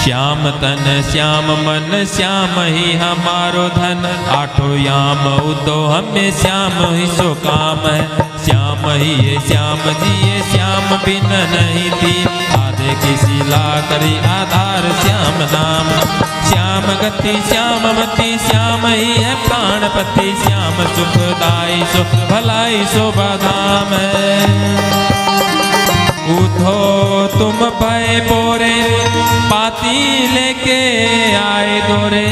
श्याम तन श्याम मन श्याम ही हमारो धन, आठों याम उदो हमें श्याम ही सो काम है। श्याम ही ये श्याम जी ये श्याम बिन नहीं थी, आधे किसी ला करी आधार श्याम नाम। श्याम गति श्याम मति श्याम ही है प्राणपति, श्याम सुखदाई सो भलाई सो बधाम है। उठो तुम भय बोरे पाती लेके आए दोरे,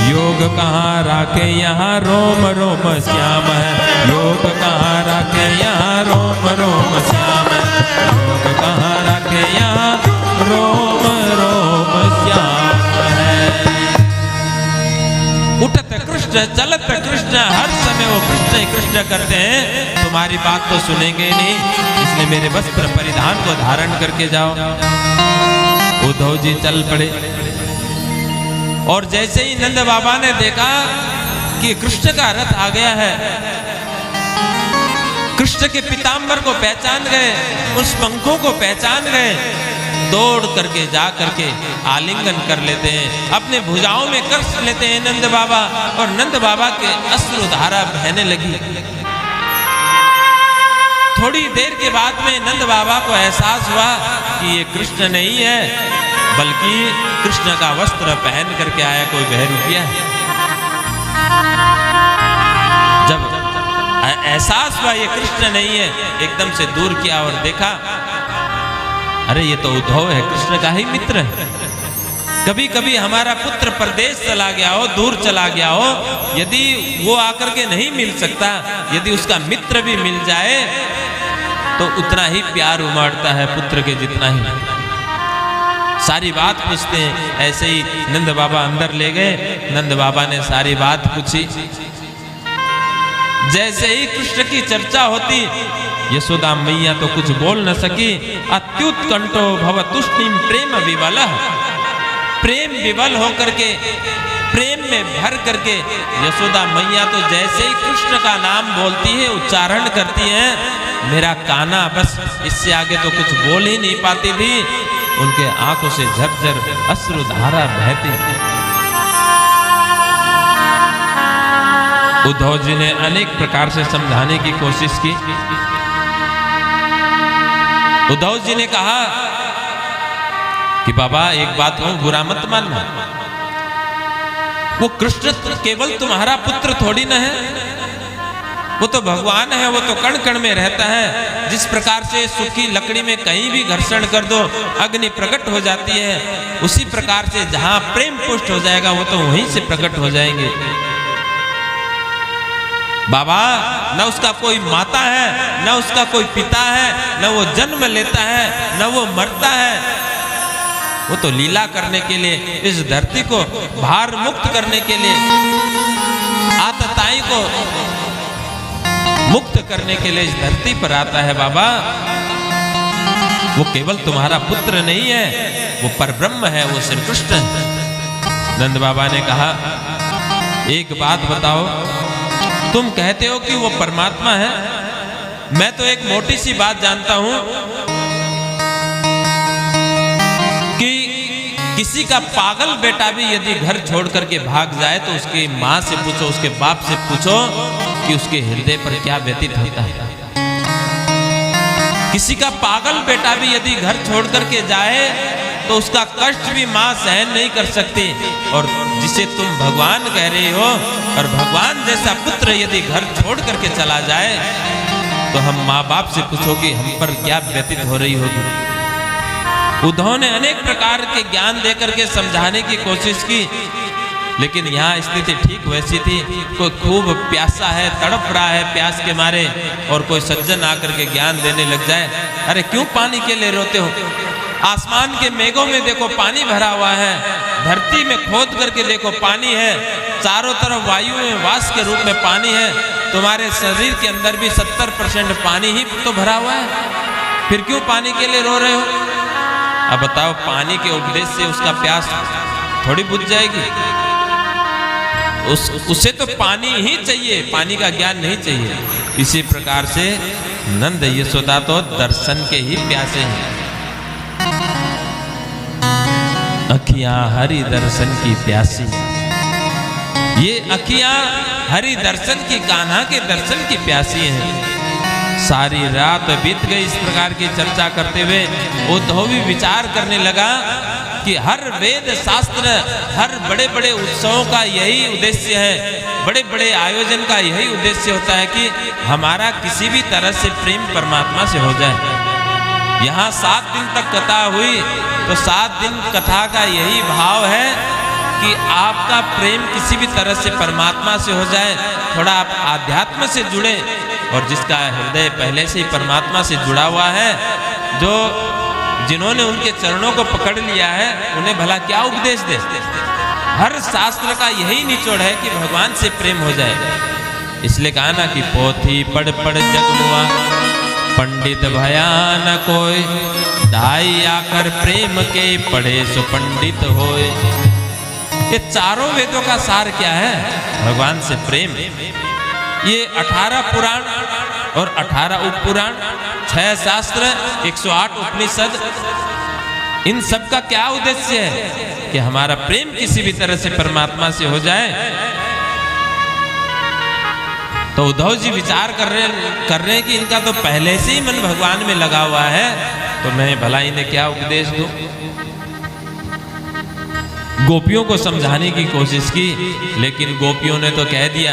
योग कहाँ राखे यहाँ रोम रोम श्याम है। योग कहाँ राखे यहाँ रोम रोम श्याम है। योग कहाँ राखे यहाँ रोम रोम श्याम है। उठत कृष्ण चलत कृष्ण, हर समय वो कृष्ण ही कृष्ण करते हैं। तुम्हारी बात तो सुनेंगे नहीं, इसलिए मेरे वस्त्र परिधान को धारण करके जाओ। उद्धव जी चल पड़े और जैसे ही नंद बाबा ने देखा कि कृष्ण का रथ आ गया है, कृष्ण के पीतांबर को पहचान गए, उस पंखों को पहचान गए, दौड़ करके जा करके आलिंगन कर लेते हैं, अपने भुजाओं में कस लेते हैं नंद बाबा, और नंद बाबा के अश्रुधारा बहने लगी। थोड़ी देर के बाद में नंद बाबा को एहसास हुआ कि ये कृष्ण नहीं है, बल्कि कृष्ण का वस्त्र पहन करके आया कोई बहरूपिया है। जब एहसास हुआ ये कृष्ण नहीं है, एकदम से दूर किया और देखा, अरे ये तो उद्धव है, कृष्ण का ही मित्र है। कभी कभी हमारा पुत्र परदेश चला गया हो, दूर चला गया हो, यदि वो आकर के नहीं मिल सकता, यदि उसका मित्र भी मिल जाए तो उतना ही प्यार उमड़ता है पुत्र के जितना ही। सारी बात पूछते हैं। ऐसे ही नंद बाबा अंदर ले गए, नंद बाबा ने सारी बात पूछी। जैसे ही कृष्ण की चर्चा होती, यशोदा मैया तो कुछ बोल न सकी। अत्युत्कंठो भव तुष्णिम प्रेम विवल, प्रेम विवल होकर के, प्रेम में भर करके यशोदा मैया तो जैसे ही कृष्ण का नाम बोलती है, उच्चारण करती है, मेरा काना बस इससे आगे तो कुछ बोल ही नहीं पाती थी। उनके आंखों से झरझर अश्रुधारा बहती। उद्धव जी ने अनेक प्रकार से समझाने की कोशिश की। उद्धव जी ने कहा कि बाबा एक बात कहूं, बुरा मत मानना, वो कृष्ण केवल तुम्हारा पुत्र थोड़ी न है, वो तो भगवान है, वो तो कण कण में रहता है। जिस प्रकार से सूखी लकड़ी में कहीं भी घर्षण कर दो अग्नि प्रकट हो जाती है, उसी प्रकार से जहां प्रेम पुष्ट हो जाएगा वो तो वहीं से प्रकट हो जाएंगे। बाबा, न उसका कोई माता है, न उसका कोई पिता है, न वो जन्म लेता है, न वो मरता है। वो तो लीला करने के लिए, इस धरती को भार मुक्त करने के लिए, आतताई को मुक्त करने के लिए इस धरती पर आता है। बाबा, वो केवल तुम्हारा पुत्र नहीं है, वो परब्रह्म है, वो श्री कृष्ण है। नंद बाबा ने कहा, एक बात बताओ, तुम कहते हो कि वो परमात्मा है, मैं तो एक मोटी सी बात जानता हूं कि किसी का पागल बेटा भी यदि घर छोड़ करके भाग जाए तो उसकी माँ से पूछो, उसके बाप से पूछो कि उसके हृदय पर क्या व्यतीत होता है। किसी का पागल बेटा भी यदि घर छोड़ करके जाए तो उसका कष्ट भी माँ सहन नहीं कर सकती। और जिसे तुम भगवान कह रहे हो, और भगवान जैसा पुत्र यदि घर छोड़ करके चला जाए तो हम माँ बाप से पूछो कि हम पर क्या व्यतीत हो रही होगी। उद्धव ने अनेक प्रकार के ज्ञान देकर के समझाने की कोशिश की, लेकिन यहाँ स्थिति ठीक वैसी थी। कोई खूब प्यासा है, तड़प रहा है प्यास के मारे, और कोई सज्जन आकर के ज्ञान देने लग जाए, अरे क्यों पानी के लिए रोते हो? आसमान के मेघों में देखो पानी भरा हुआ है, धरती में खोद करके देखो पानी है, चारों तरफ वायु में वास के रूप में पानी है, तुम्हारे शरीर के अंदर भी 70% पानी ही तो भरा हुआ है, फिर क्यों पानी के लिए रो रहे हो? अब बताओ, पानी के उपदेश से उसका प्यास थोड़ी बुझ जाएगी? उसे तो पानी ही चाहिए, पानी का ज्ञान नहीं चाहिए। इसी प्रकार से नंद यशोदा तो दर्शन के ही प्यासे हैं। अखियां हरि दर्शन की प्यासी। ये अखियां हरि दर्शन की, कान्हा के दर्शन की प्यासी हैं। सारी रात बीत गई इस प्रकार की चर्चा करते हुए। उद्धव भी विचार करने लगा कि हर वेद शास्त्र, हर बड़े बड़े उत्सवों का यही उद्देश्य है, बड़े बड़े आयोजन का यही उद्देश्य होता है कि हमारा किसी भी तरह से प्रेम परमात्मा से हो जाए। यहाँ 7 दिन तक कथा हुई तो 7 दिन कथा का यही भाव है कि आपका प्रेम किसी भी तरह से परमात्मा से हो जाए, थोड़ा आप आध्यात्म से जुड़े। और जिसका हृदय पहले से ही परमात्मा से जुड़ा हुआ है, जो जिन्होंने उनके चरणों को पकड़ लिया है, उन्हें भला क्या उपदेश दे। हर शास्त्र का यही निचोड़ है कि भगवान से प्रेम हो जाए। इसलिए कहा ना कि पोथी पढ़ पढ़ जगमुआ, पंडित भया न कोई, ढाई आकर प्रेम के पढ़े सो पंडित होए। ये चारों वेदों का सार क्या है? भगवान से प्रेम। ये 18 पुराण और 18 उपपुराण, 6 शास्त्र, 108 उपनिषद, इन सब का क्या उद्देश्य है? कि हमारा प्रेम किसी भी तरह से परमात्मा से हो जाए। तो उद्धव जी विचार कर रहे हैं कि इनका तो पहले से ही मन भगवान में लगा हुआ है, तो मैं भला इन्हें क्या उपदेश दूं। गोपियों को समझाने की कोशिश की, लेकिन गोपियों ने तो कह दिया